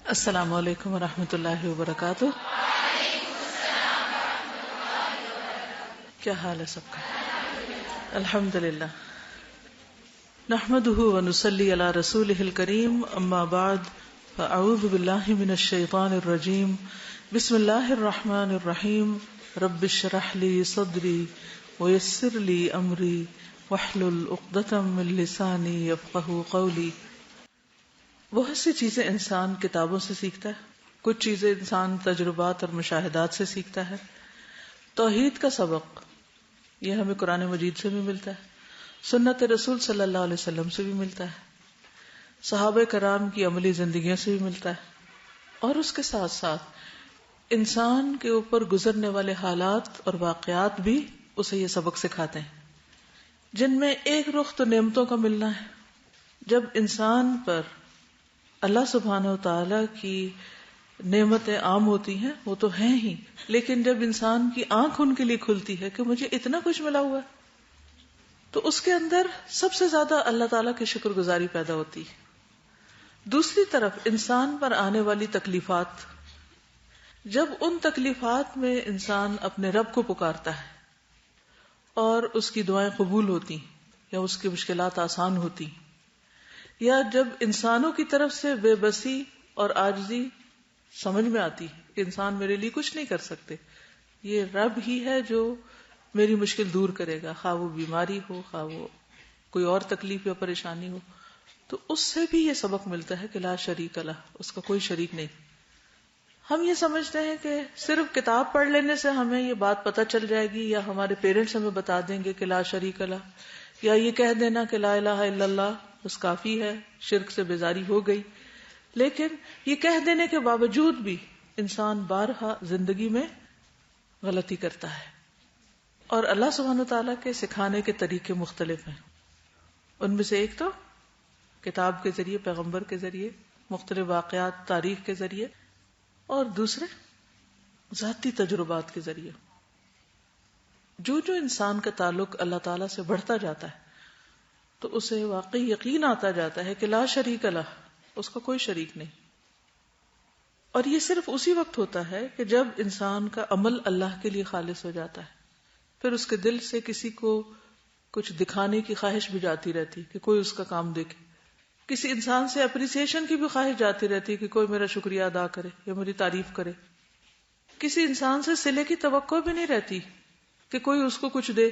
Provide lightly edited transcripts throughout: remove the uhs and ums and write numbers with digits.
السلام علیکم ورحمۃ اللہ وبرکاتہ. کیا حال ہے سب کا؟ الحمد للہ. نحمده ونصلی علی رسولہ الکریم. اما بعد فاعوذ باللہ من الشیطان الرجیم. بسم اللہ الرحمن الرحیم. رب اشرح لی صدری ویسر لی امری واحلل عقدۃ من لسانی یفقہوا قولی. بہت سی چیزیں انسان کتابوں سے سیکھتا ہے، کچھ چیزیں انسان تجربات اور مشاہدات سے سیکھتا ہے. توحید کا سبق یہ ہمیں قرآن مجید سے بھی ملتا ہے، سنت رسول صلی اللہ علیہ وسلم سے بھی ملتا ہے، صحابہ کرام کی عملی زندگیوں سے بھی ملتا ہے، اور اس کے ساتھ ساتھ انسان کے اوپر گزرنے والے حالات اور واقعات بھی اسے یہ سبق سکھاتے ہیں، جن میں ایک رخ تو نعمتوں کا ملنا ہے. جب انسان پر اللہ سبحانہ و تعالی کی نعمتیں عام ہوتی ہیں، وہ تو ہیں ہی، لیکن جب انسان کی آنکھ ان کے لیے کھلتی ہے کہ مجھے اتنا کچھ ملا ہوا ہے، تو اس کے اندر سب سے زیادہ اللہ تعالیٰ کی شکر گزاری پیدا ہوتی ہے. دوسری طرف انسان پر آنے والی تکلیفات، جب ان تکلیفات میں انسان اپنے رب کو پکارتا ہے اور اس کی دعائیں قبول ہوتی یا اس کی مشکلات آسان ہوتی، یا جب انسانوں کی طرف سے بے بسی اور عاجزی سمجھ میں آتی کہ انسان میرے لیے کچھ نہیں کر سکتے، یہ رب ہی ہے جو میری مشکل دور کرے گا، خواہ وہ بیماری ہو، خواہ وہ کوئی اور تکلیف یا پریشانی ہو، تو اس سے بھی یہ سبق ملتا ہے کہ لا شریک لہ، اس کا کوئی شریک نہیں. ہم یہ سمجھتے ہیں کہ صرف کتاب پڑھ لینے سے ہمیں یہ بات پتہ چل جائے گی، یا ہمارے پیرنٹس ہمیں بتا دیں گے کہ لا شریک لہ، یا یہ کہہ دینا کہ لا الہ الا اللہ بس کافی ہے، شرک سے بیزاری ہو گئی. لیکن یہ کہہ دینے کے باوجود بھی انسان بارہا زندگی میں غلطی کرتا ہے، اور اللہ سبحانہ وتعالیٰ کے سکھانے کے طریقے مختلف ہیں. ان میں سے ایک تو کتاب کے ذریعے، پیغمبر کے ذریعے، مختلف واقعات تاریخ کے ذریعے، اور دوسرے ذاتی تجربات کے ذریعے. جو انسان کا تعلق اللہ تعالیٰ سے بڑھتا جاتا ہے تو اسے واقعی یقین آتا جاتا ہے کہ لا شریک لہ، اس کا کوئی شریک نہیں. اور یہ صرف اسی وقت ہوتا ہے کہ جب انسان کا عمل اللہ کے لیے خالص ہو جاتا ہے، پھر اس کے دل سے کسی کو کچھ دکھانے کی خواہش بھی جاتی رہتی کہ کوئی اس کا کام دیکھے، کسی انسان سے اپریسیشن کی بھی خواہش جاتی رہتی کہ کوئی میرا شکریہ ادا کرے یا میری تعریف کرے. کسی انسان سے صلے کی توقع بھی نہیں رہتی کہ کوئی اس کو کچھ دے،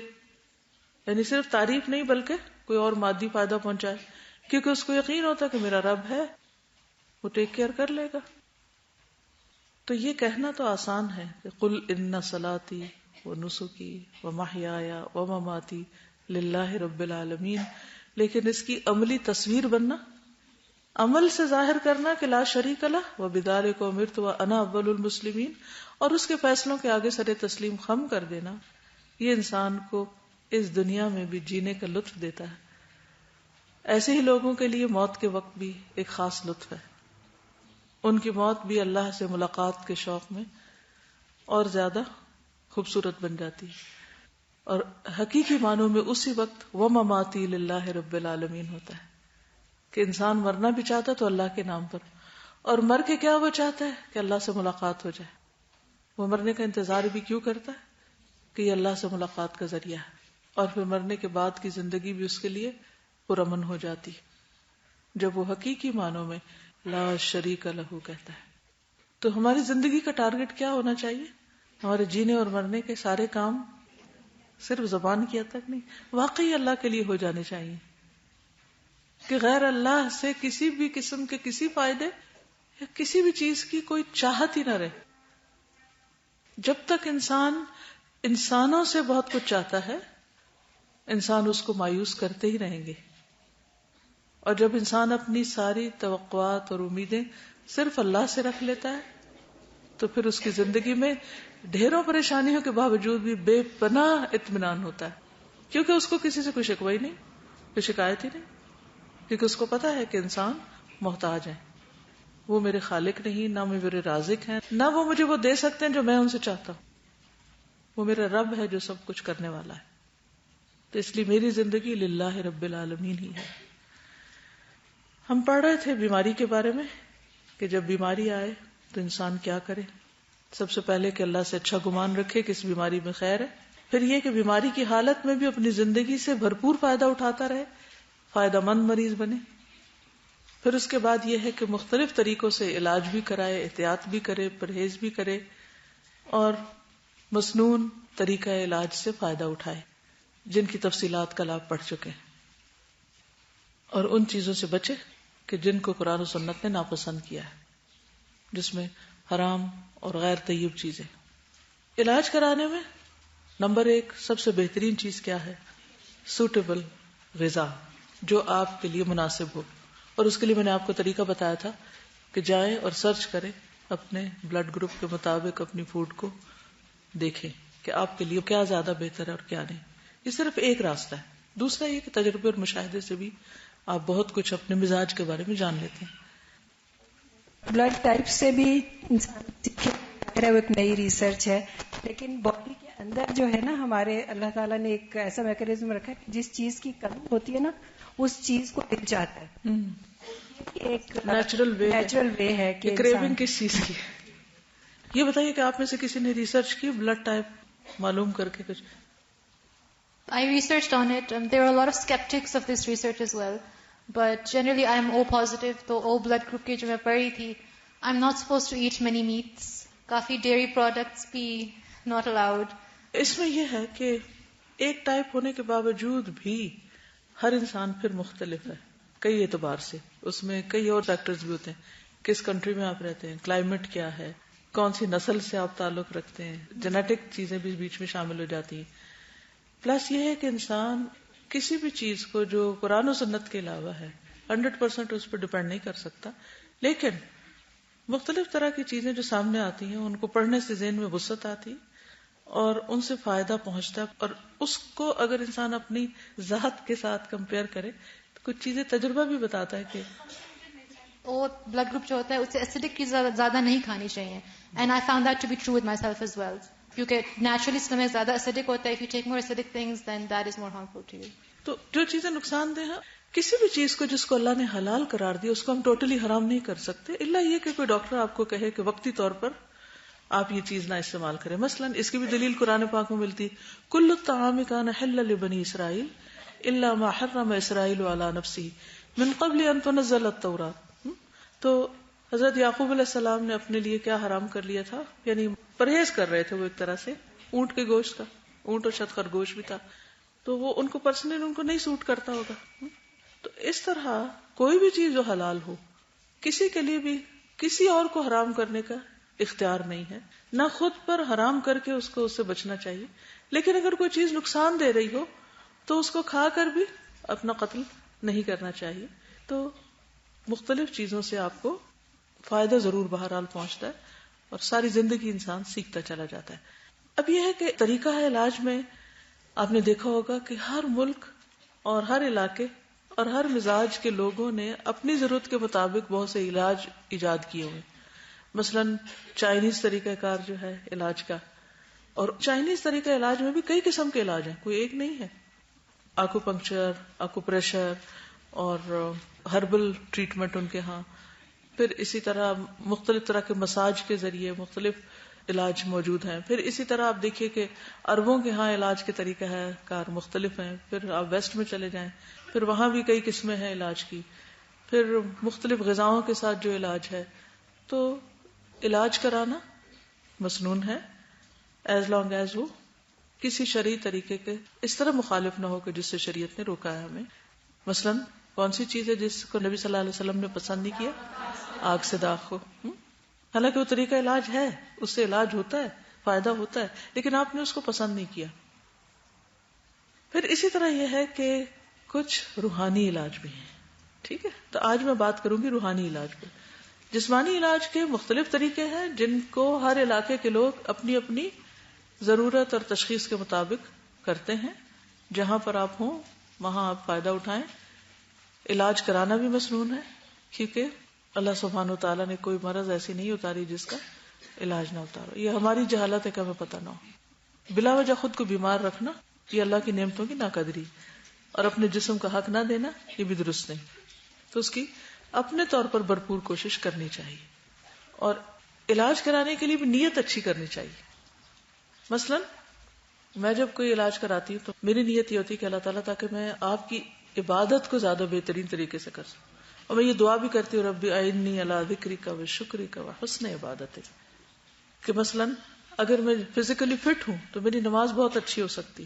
یعنی صرف تعریف نہیں بلکہ کوئی اور مادی فائدہ پہنچائے، کیونکہ اس کو یقین ہوتا کہ میرا رب ہے، وہ ٹیک کیئر کر لے گا. تو یہ کہنا تو آسان ہے کہ قل ان صلاتی ونسکی ومحیای ومماتی للہ رب العالمین، لیکن اس کی عملی تصویر بننا، عمل سے ظاہر کرنا کہ لا شریک لہ وبذالک امرت وانا اول المسلمین، اور اس کے فیصلوں کے آگے سر تسلیم خم کر دینا، یہ انسان کو اس دنیا میں بھی جینے کا لطف دیتا ہے. ایسے ہی لوگوں کے لیے موت کے وقت بھی ایک خاص لطف ہے. ان کی موت بھی اللہ سے ملاقات کے شوق میں اور زیادہ خوبصورت بن جاتی ہے، اور حقیقی معنوں میں اسی وقت ومماتی للہ رب العالمین ہوتا ہے کہ انسان مرنا بھی چاہتا تو اللہ کے نام پر، اور مر کے کیا وہ چاہتا ہے کہ اللہ سے ملاقات ہو جائے. وہ مرنے کا انتظار بھی کیوں کرتا ہے کہ یہ اللہ سے ملاقات کا ذریعہ ہے، اور پھر مرنے کے بعد کی زندگی بھی اس کے لیے پرامن ہو جاتی جب وہ حقیقی معنوں میں لا شریک لہ کہتا ہے. تو ہماری زندگی کا ٹارگٹ کیا ہونا چاہیے؟ ہمارے جینے اور مرنے کے سارے کام صرف زبان کی حد تک نہیں، واقعی اللہ کے لیے ہو جانے چاہیے، کہ غیر اللہ سے کسی بھی قسم کے کسی فائدے یا کسی بھی چیز کی کوئی چاہت ہی نہ رہے. جب تک انسان انسانوں سے بہت کچھ چاہتا ہے، انسان اس کو مایوس کرتے ہی رہیں گے. اور جب انسان اپنی ساری توقعات اور امیدیں صرف اللہ سے رکھ لیتا ہے تو پھر اس کی زندگی میں ڈھیروں پریشانیوں کے باوجود بھی بے پناہ اطمینان ہوتا ہے، کیونکہ اس کو کسی سے کوئی شکوہ ہی نہیں، کوئی شکایت ہی نہیں، کیونکہ اس کو پتا ہے کہ انسان محتاج ہے، وہ میرے خالق نہیں، نہ میرے رازق ہیں، نہ وہ مجھے وہ دے سکتے ہیں جو میں ان سے چاہتا ہوں، وہ میرا رب ہے جو سب کچھ کرنے والا ہے. تو اس لیے میری زندگی للہ رب العالمین ہی ہے. ہم پڑھ رہے تھے بیماری کے بارے میں کہ جب بیماری آئے تو انسان کیا کرے. سب سے پہلے کہ اللہ سے اچھا گمان رکھے کہ اس بیماری میں خیر ہے. پھر یہ کہ بیماری کی حالت میں بھی اپنی زندگی سے بھرپور فائدہ اٹھاتا رہے، فائدہ مند مریض بنے. پھر اس کے بعد یہ ہے کہ مختلف طریقوں سے علاج بھی کرائے، احتیاط بھی کرے، پرہیز بھی کرے، اور مسنون طریقہ علاج سے فائدہ اٹھائے جن کی تفصیلات کل آپ پڑھ چکے ہیں، اور ان چیزوں سے بچے کہ جن کو قرآن و سنت نے ناپسند کیا ہے، جس میں حرام اور غیر طیب چیزیں. علاج کرانے میں نمبر 1 سب سے بہترین چیز کیا ہے؟ سوٹیبل غذا، جو آپ کے لیے مناسب ہو. اور اس کے لیے میں نے آپ کو طریقہ بتایا تھا کہ جائیں اور سرچ کریں اپنے بلڈ گروپ کے مطابق اپنی فوڈ کو دیکھیں کہ آپ کے لیے کیا زیادہ بہتر ہے اور کیا نہیں. یہ صرف ایک راستہ ہے. دوسرا یہ کہ تجربے اور مشاہدے سے بھی آپ بہت کچھ اپنے مزاج کے بارے میں جان لیتے ہیں. بلڈ ٹائپ سے بھی انسان سیکھے، وہ ایک نئی ریسرچ ہے، لیکن باڈی کے اندر جو ہے نا ہمارے اللہ تعالیٰ نے ایک ایسا میکینزم رکھا ہے کہ جس چیز کی کمی ہوتی ہے نا اس چیز کو مل جاتا ہے. ایک نیچرل وے ہے کہ کریونگ کس چیز کی ہے. یہ بتائیے کہ آپ میں سے کسی نے ریسرچ کی بلڈ ٹائپ معلوم کر کے کچھ؟ I researched on it. There are a lot of skeptics of this research as well. But generally I am O positive, تو O blood group کی جو میں پڑھی تھی, I'm not supposed to eat many meats. Coffee dairy products بھی not allowed. اس میں یہ ہے کہ ایک ٹائپ ہونے کے باوجود بھی ہر انسان پھر مختلف ہے کئی اعتبار سے. اس میں کئی اور فیکٹرز بھی ہوتے ہیں. کس کنٹری میں آپ رہتے ہیں، کلائمیٹ کیا ہے، کون سی نسل سے آپ تعلق رکھتے ہیں، جینیٹک چیزیں بھی بیچ میں شامل ہو جاتی ہیں. پلس یہ ہے کہ انسان کسی بھی چیز کو جو قرآن و سنت کے علاوہ ہے 100% اس پر ڈیپینڈ نہیں کر سکتا. لیکن مختلف طرح کی چیزیں جو سامنے آتی ہیں ان کو پڑھنے سے ذہن میں وسعت آتی اور ان سے فائدہ پہنچتا ہے. اور اس کو اگر انسان اپنی ذات کے ساتھ کمپیئر کرے تو کچھ چیزیں تجربہ بھی بتاتا ہے کہ وہ بلڈ گروپ جو ہوتا ہے اسے ایسیڈک چیز زیادہ نہیں کھانی چاہیے. And I found that to be true with myself as well, کیونکہ نیچرلی اسٹمک زیادہ ایسیڈک ہوتا ہے. If you take more acidic things than that is more harmful to you. تو جو چیزیں نقصان دہ ہیں کسی بھی چیز کو جس کو اللہ نے حلال قرار دیا اس کو ہم ٹوٹلی حرام نہیں کر سکتے, الا یہ کہ کوئی ڈاکٹر آپ کو کہے کہ وقتی طور پر آپ یہ چیز نہ استعمال کریں. مثلا اس کی بھی دلیل قرآن پاک میں ملتی, کل الطعام کان حلا لبنی اسرائیل الا ما حرم اسرائیل علی نفسہ من قبل ان تنزل التوراۃ. تو حضرت یعقوب علیہ السلام نے اپنے لیے کیا حرام کر لیا تھا, یعنی پرہیز کر رہے تھے وہ ایک طرح سے اونٹ کے گوشت کا, اونٹ اور شاید خرگوش بھی تھا, تو وہ ان کو پرسنلی ان کو نہیں سوٹ کرتا ہوگا. تو اس طرح کوئی بھی چیز جو حلال ہو کسی کے لیے بھی کسی اور کو حرام کرنے کا اختیار نہیں ہے, نہ خود پر حرام کر کے اس کو اس سے بچنا چاہیے. لیکن اگر کوئی چیز نقصان دے رہی ہو تو اس کو کھا کر بھی اپنا قتل نہیں کرنا چاہیے. تو مختلف چیزوں سے آپ کو فائدہ ضرور بہرحال پہنچتا ہے اور ساری زندگی انسان سیکھتا چلا جاتا ہے. اب یہ ہے کہ طریقہ ہے علاج میں آپ نے دیکھا ہوگا کہ ہر ملک اور ہر علاقے اور ہر مزاج کے لوگوں نے اپنی ضرورت کے مطابق بہت سے علاج ایجاد کیے ہوئے. مثلا چائنیز طریقہ کار جو ہے علاج کا, اور چائنیز طریقہ علاج میں بھی کئی قسم کے علاج ہیں, کوئی ایک نہیں ہے. آکو پنکچر, آکو پریشر اور ہربل ٹریٹمنٹ ان کے ہاں. پھر اسی طرح مختلف طرح کے مساج کے ذریعے مختلف علاج موجود ہیں. پھر اسی طرح آپ دیکھیے کہ عربوں کے ہاں علاج کے طریقہ ہے کار مختلف ہیں. پھر آپ ویسٹ میں چلے جائیں, پھر وہاں بھی کئی قسمیں ہیں علاج کی. پھر مختلف غذاؤں کے ساتھ جو علاج ہے, تو علاج کرانا مسنون ہے ایز لانگ ایز وہ کسی شرعی طریقے کے اس طرح مخالف نہ ہو کہ جس سے شریعت نے روکا ہے ہمیں. مثلا کون سی چیز ہے جس کو نبی صلی اللہ علیہ وسلم نے پسند نہیں کیا؟ آگ سے داغ کو. حالانکہ وہ طریقہ علاج ہے, اس سے علاج ہوتا ہے, فائدہ ہوتا ہے, لیکن آپ نے اس کو پسند نہیں کیا. پھر اسی طرح یہ ہے کہ کچھ روحانی علاج بھی ہیں. ٹھیک ہے, تو آج میں بات کروں گی روحانی علاج پہ. جسمانی علاج کے مختلف طریقے ہیں جن کو ہر علاقے کے لوگ اپنی اپنی ضرورت اور تشخیص کے مطابق کرتے ہیں. جہاں پر آپ ہوں وہاں آپ فائدہ اٹھائیں. علاج کرانا بھی مسنون ہے, کیونکہ اللہ سبحانہ و تعالیٰ نے کوئی مرض ایسی نہیں اتاری جس کا علاج نہ اتارو. یہ ہماری جہالت ہے کہ ہمیں پتہ نہ ہو. بلا وجہ خود کو بیمار رکھنا یہ اللہ کی نعمتوں کی ناقدری, اور اپنے جسم کا حق نہ دینا یہ بھی درست نہیں. تو اس کی اپنے طور پر بھرپور کوشش کرنی چاہیے. اور علاج کرانے کے لیے بھی نیت اچھی کرنی چاہیے. مثلا میں جب کوئی علاج کراتی ہوں تو میری نیت یہ ہوتی ہے کہ اللہ تعالیٰ تاکہ میں آپ کی عبادت کو زیادہ بہترین طریقے سے کر سکوں. اور میں یہ دعا بھی کرتی ہوں ربی اعنی علی ذکرک و شکرک و حسن عبادتک، کہ مثلا اگر میں فزیکلی فٹ ہوں تو میری نماز بہت اچھی ہو سکتی،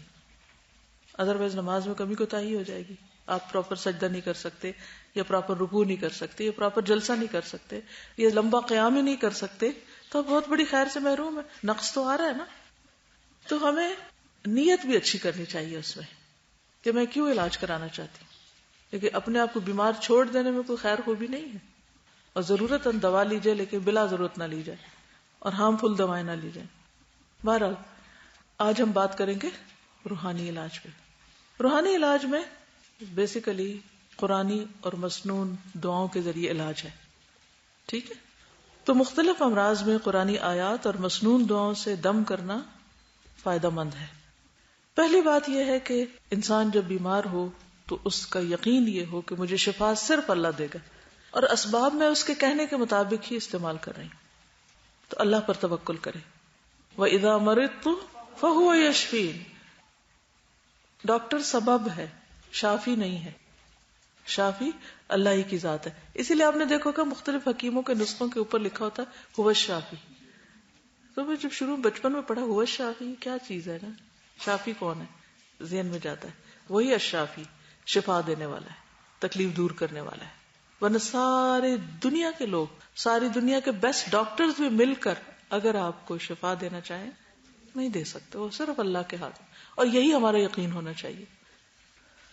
ادروائز نماز میں کمی کوتاہی ہو جائے گی. آپ پراپر سجدہ نہیں کر سکتے، یا پراپر رکوع نہیں کر سکتے، یا پراپر جلسہ نہیں کر سکتے، یا لمبا قیام ہی نہیں کر سکتے، تو بہت بڑی خیر سے محروم ہے. نقص تو آ رہا ہے نا. تو ہمیں نیت بھی اچھی کرنی چاہیے اس میں کہ میں کیوں علاج کرانا چاہتی ہوں. لیکن اپنے آپ کو بیمار چھوڑ دینے میں کوئی خیر خوبی نہیں ہے. اور ضرورت دوا لی جائے لیکن بلا ضرورت نہ لی جائے، اور ہارمفل دوائیں نہ لی جائیں. بہرحال آج ہم بات کریں گے روحانی علاج پہ. روحانی علاج میں بیسیکلی قرآنی اور مسنون دعاؤں کے ذریعے علاج ہے. ٹھیک ہے. تو مختلف امراض میں قرآنی آیات اور مسنون دعاؤں سے دم کرنا فائدہ مند ہے. پہلی بات یہ ہے کہ انسان جب بیمار ہو تو اس کا یقین یہ ہو کہ مجھے شفا صرف اللہ دے گا، اور اسباب میں اس کے کہنے کے مطابق ہی استعمال کر رہی ہوں. تو اللہ پر توکل کرے. وَإِذَا مَرِضْتُ فَهُوَ يَشْفِينِ. ڈاکٹر سبب ہے، شافی نہیں ہے. شافی اللہ ہی کی ذات ہے. اسی لیے آپ نے دیکھو کہ مختلف حکیموں کے نسخوں کے اوپر لکھا ہوتا ہے هو الشافی. تو میں جب شروع بچپن میں پڑھا هو الشافی کیا چیز ہے نا، شافی کون ہے ذہن میں جاتا ہے. وہی الشافی، شفا دینے والا ہے، تکلیف دور کرنے والا ہے. ورنہ سارے دنیا کے لوگ، ساری دنیا کے بیسٹ ڈاکٹرز بھی مل کر اگر آپ کو شفا دینا چاہیں نہیں دے سکتے. وہ صرف اللہ کے ہاتھ میں. اور یہی ہمارا یقین ہونا چاہیے.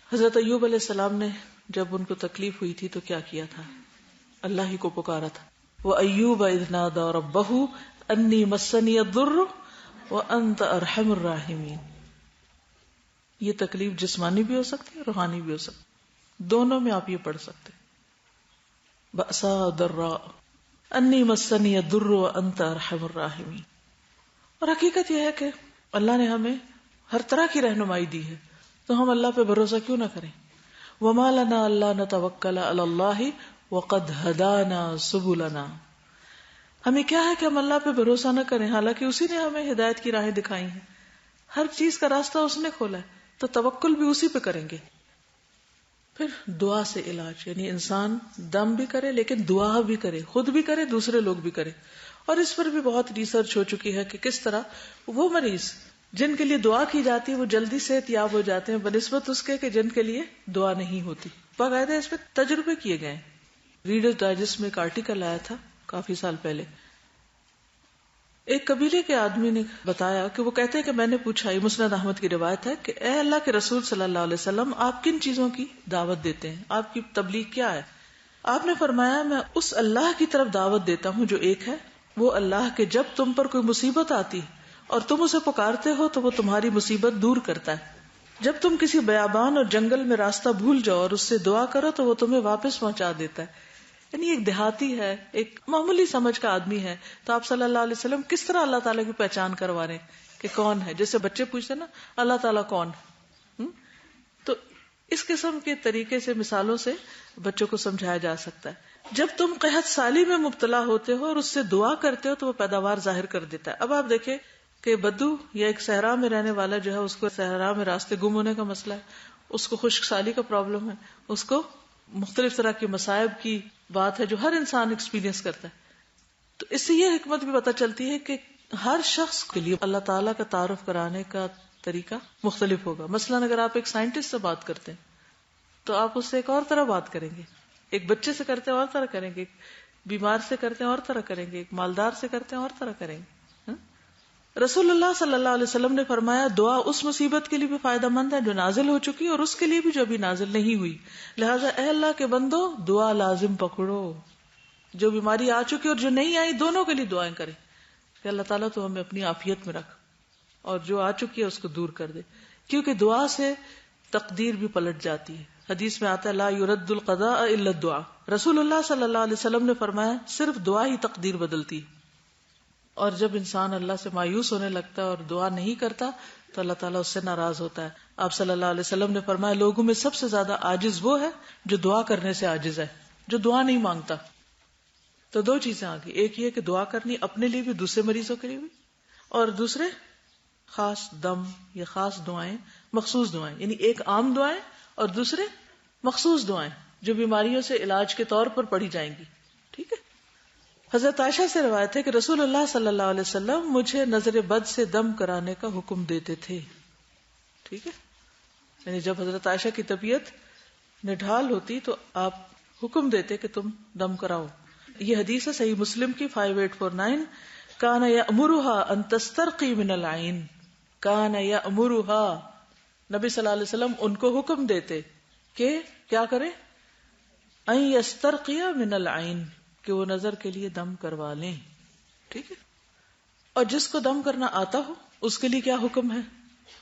حضرت ایوب علیہ السلام نے جب ان کو تکلیف ہوئی تھی تو کیا کیا تھا؟ اللہ ہی کو پکارا تھا. وَأَيُّوبَ إِذْ نَادَىٰ رَبَّهُ أَنِّي مَسَّنِيَ الضُّرُّ وَأَنْتَ أَرْحَمُ الرَّاحِمِينَ. یہ تکلیف جسمانی بھی ہو سکتی ہے، روحانی بھی ہو سکتی. دونوں میں آپ یہ پڑھ سکتے. بَأْسَا ضَرَّاء أَنِّي مَسَّنِيَ الضُّرُّ وَأَنْتَ أَرْحَمُ الرَّاحِمِينَ. اور حقیقت یہ ہے کہ اللہ نے ہمیں ہر طرح کی رہنمائی دی ہے، تو ہم اللہ پہ بھروسہ کیوں نہ کریں. وَمَا لَنَا أَلَّا نَتَوَكَّلَ عَلَى اللَّهِ وَقَدْ هَدَانَا سُبُلَنَا. ہمیں کیا ہے کہ ہم اللہ پہ بھروسہ نہ کریں، حالانکہ اسی نے ہمیں ہدایت کی راہیں دکھائی ہیں. ہر چیز کا راستہ اس نے کھولا ہے، تو توکل بھی اسی پہ کریں گے. پھر دعا سے علاج، یعنی انسان دم بھی کرے لیکن دعا بھی کرے، خود بھی کرے، دوسرے لوگ بھی کرے. اور اس پر بھی بہت ریسرچ ہو چکی ہے کہ کس طرح وہ مریض جن کے لیے دعا کی جاتی ہے وہ جلدی صحت یاب ہو جاتے ہیں بنسبت اس کے کہ جن کے لیے دعا نہیں ہوتی. باقاعدہ اس پہ تجربے کیے گئے. ریڈرز ڈائجسٹ میں ایک آرٹیکل آیا تھا کافی سال پہلے. ایک قبیلے کے آدمی نے بتایا کہ وہ کہتے ہیں کہ میں نے پوچھا، یہ مسند احمد کی روایت ہے، کہ اے اللہ کے رسول صلی اللہ علیہ وسلم آپ کن چیزوں کی دعوت دیتے ہیں، آپ کی تبلیغ کیا ہے؟ آپ نے فرمایا میں اس اللہ کی طرف دعوت دیتا ہوں جو ایک ہے، وہ اللہ کہ جب تم پر کوئی مصیبت آتی اور تم اسے پکارتے ہو تو وہ تمہاری مصیبت دور کرتا ہے. جب تم کسی بیابان اور جنگل میں راستہ بھول جاؤ اور اس سے دعا کرو تو وہ تمہیں واپس پہنچا دیتا ہے. یعنی ایک دیہاتی ہے، ایک معمولی سمجھ کا آدمی ہے، تو آپ صلی اللہ علیہ وسلم کس طرح اللہ تعالیٰ کی پہچان کروا رہے ہیں کہ کون ہے. جیسے بچے پوچھتے نا اللہ تعالیٰ کون ہے. تو اس قسم کے طریقے سے مثالوں سے بچوں کو سمجھایا جا سکتا ہے. جب تم قحط سالی میں مبتلا ہوتے ہو اور اس سے دعا کرتے ہو تو وہ پیداوار ظاہر کر دیتا ہے. اب آپ دیکھیں کہ بدو یا ایک صحرا میں رہنے والا جو ہے، اس کو صحرا میں راستے گم ہونے کا مسئلہ ہے، اس کو خشک سالی کا پرابلم ہے، اس کو مختلف طرح کی مصائب کی بات ہے جو ہر انسان ایکسپیرینس کرتا ہے. تو اس سے یہ حکمت بھی پتہ چلتی ہے کہ ہر شخص کے لیے اللہ تعالیٰ کا تعارف کرانے کا طریقہ مختلف ہوگا. مثلاً اگر آپ ایک سائنٹسٹ سے بات کرتے ہیں تو آپ اس سے ایک اور طرح بات کریں گے، ایک بچے سے کرتے ہیں اور طرح کریں گے، ایک بیمار سے کرتے ہیں اور طرح کریں گے، ایک مالدار سے کرتے ہیں اور طرح کریں گے. رسول اللہ صلی اللہ علیہ وسلم نے فرمایا دعا اس مصیبت کے لیے بھی فائدہ مند ہے جو نازل ہو چکی اور اس کے لیے بھی جو ابھی نازل نہیں ہوئی. لہٰذا اے اللہ کے بندو دعا لازم پکڑو. جو بیماری آ چکی اور جو نہیں آئی دونوں کے لیے دعائیں کریں کہ اللہ تعالیٰ تو ہمیں اپنی عافیت میں رکھ، اور جو آ چکی ہے اس کو دور کر دے. کیونکہ دعا سے تقدیر بھی پلٹ جاتی ہے. حدیث میں آتا ہے لا يرد القضاء الا الدعاء. رسول اللہ صلی اللہ علیہ وسلم نے فرمایا صرف دعا ہی تقدیر بدلتی. اور جب انسان اللہ سے مایوس ہونے لگتا ہے اور دعا نہیں کرتا تو اللہ تعالیٰ اس سے ناراض ہوتا ہے. آپ صلی اللہ علیہ وسلم نے فرمایا لوگوں میں سب سے زیادہ عاجز وہ ہے جو دعا کرنے سے عاجز ہے، جو دعا نہیں مانگتا. تو دو چیزیں آ گئی، ایک یہ کہ دعا کرنی اپنے لیے بھی دوسرے مریضوں کے لیے بھی، اور دوسرے خاص دم یا خاص دعائیں، مخصوص دعائیں، یعنی ایک عام دعائیں اور دوسرے مخصوص دعائیں جو بیماریوں سے علاج کے طور پر پڑھی جائیں گی. ٹھیک ہے. حضرت عائشہ سے روایت ہے کہ رسول اللہ صلی اللہ علیہ وسلم مجھے نظر بد سے دم کرانے کا حکم دیتے تھے. ٹھیک ہے، یعنی جب حضرت عائشہ کی طبیعت نڈھال ہوتی تو آپ حکم دیتے کہ تم دم کراؤ. یہ حدیث ہے صحیح مسلم کی 5849. کان یأمرها ان تسترقی من العین. کان یأمرها، نبی صلی اللہ علیہ وسلم ان کو حکم دیتے کہ کیا کریں، ان یسترقی من العین، کہ وہ نظر کے لیے دم کروا لیں. ٹھیک ہے. اور جس کو دم کرنا آتا ہو اس کے لیے کیا حکم ہے،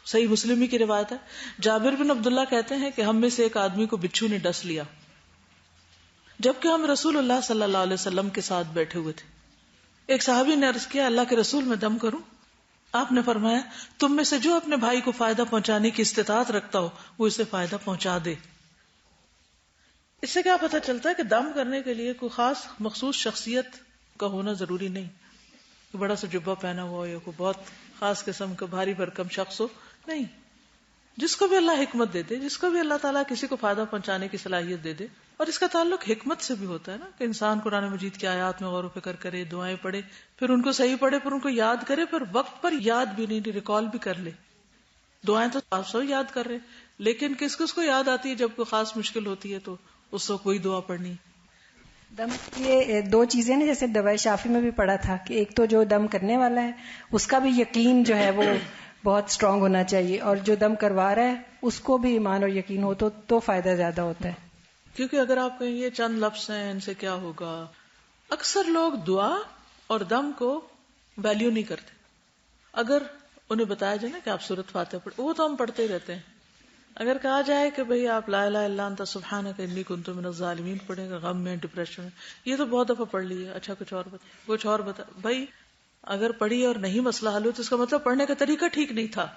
صحیح مسلم ہی کی روایت ہے. جابر بن عبداللہ کہتے ہیں کہ ہم میں سے ایک آدمی کو بچھو نے ڈس لیا جبکہ ہم رسول اللہ صلی اللہ علیہ وسلم کے ساتھ بیٹھے ہوئے تھے. ایک صحابی نے عرض کیا اللہ کے رسول میں دم کروں؟ آپ نے فرمایا تم میں سے جو اپنے بھائی کو فائدہ پہنچانے کی استطاعت رکھتا ہو وہ اسے فائدہ پہنچا دے. اس سے کیا پتہ چلتا ہے کہ دم کرنے کے لیے کوئی خاص مخصوص شخصیت کا ہونا ضروری نہیں، کہ بڑا سا جبہ پہنا ہوا ہو یا کوئی بہت خاص قسم کا بھاری بھرکم شخص ہو. نہیں، جس کو بھی اللہ حکمت دے دے، جس کو بھی اللہ تعالیٰ کسی کو فائدہ پہنچانے کی صلاحیت دے دے. اور اس کا تعلق حکمت سے بھی ہوتا ہے نا، کہ انسان قرآن مجید کی آیات میں غور و فکر کرے، دعائیں پڑھے، پھر ان کو صحیح پڑھے، پھر ان کو یاد کرے، پھر وقت پر یاد بھی نہیں ریکال بھی کر لے. دعائیں تو آپ سب یاد کر رہے، لیکن کس کس کو یاد آتی ہے جب کوئی خاص مشکل ہوتی ہے تو اس کو کوئی دعا پڑھنی. دم یہ دو چیزیں نا، جیسے دوائے شافی میں بھی پڑھا تھا کہ ایک تو جو دم کرنے والا ہے اس کا بھی یقین جو ہے وہ بہت اسٹرانگ ہونا چاہیے، اور جو دم کروا رہا ہے اس کو بھی ایمان اور یقین ہو تو فائدہ زیادہ ہوتا ہے. کیونکہ اگر آپ کہیں یہ چند لفظ ہیں ان سے کیا ہوگا، اکثر لوگ دعا اور دم کو ویلیو نہیں کرتے. اگر انہیں بتایا جائے نا کہ آپ سورۃ فاتحہ پڑھ، وہ تو ہم پڑھتے ہی رہتے ہیں. اگر کہا جائے کہ بھئی آپ لا الہ الا انت سبحانک انی کنت من الظالمین پڑھیں گے، غم میں، ڈپریشن میں، یہ تو بہت دفعہ پڑھ لی ہے، اچھا کچھ اور بتا. بھائی اگر پڑھی اور نہیں مسئلہ حل ہو تو اس کا مطلب پڑھنے کا طریقہ ٹھیک نہیں تھا.